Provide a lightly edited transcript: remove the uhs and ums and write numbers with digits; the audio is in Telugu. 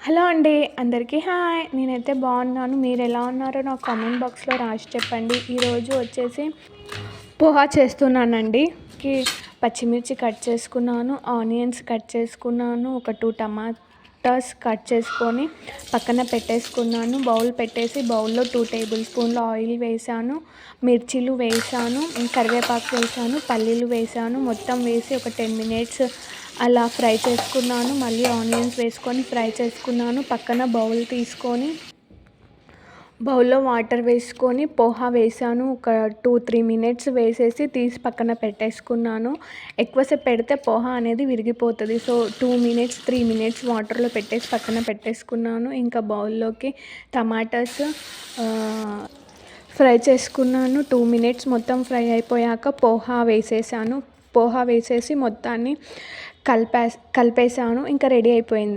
హలో అండి. అందరికీ హాయ్. నేనైతే బాగున్నాను. మీరు ఎలా ఉన్నారో నాకు కామెంట్ బాక్స్లో రాసి చెప్పండి. ఈరోజు వచ్చేసి పోహా చేస్తున్నానండి. పచ్చిమిర్చి కట్ చేసుకున్నాను, ఆనియన్స్ కట్ చేసుకున్నాను, ఒక 2 టమాటాస్ కట్ చేసుకొని పక్కన పెట్టేసుకున్నాను. బౌల్ పెట్టేసి బౌల్లో 2 టేబుల్ స్పూన్ల ఆయిల్ వేసాను, మిర్చీలు వేసాను, కరివేపాకు వేసాను, పల్లీలు వేసాను. మొత్తం వేసి ఒక 10 మినిట్స్ అలా ఫ్రై చేసుకున్నాను. మళ్ళీ ఆనియన్స్ వేసుకొని ఫ్రై చేసుకున్నాను. పక్కన బౌల్ తీసుకొని బౌల్లో వాటర్ వేసుకొని పోహా వేసాను. ఒక 2-3 మినిట్స్ వేసేసి తీసి పక్కన పెట్టేసుకున్నాను. ఎక్కువసేపు పెడితే పోహా అనేది విరిగిపోతుంది. సో 2 మినిట్స్ 3 మినిట్స్ వాటర్లో పెట్టేసి పక్కన పెట్టేసుకున్నాను. ఇంకా బౌల్లోకి టమాటాస్ ఫ్రై చేసుకున్నాను. 2 మినిట్స్ మొత్తం ఫ్రై అయిపోయాక పోహా వేసేసాను. పోహా వేసేసి మొత్తాన్ని కలిపేసాను. ఇంకా రెడీ అయిపోయింది.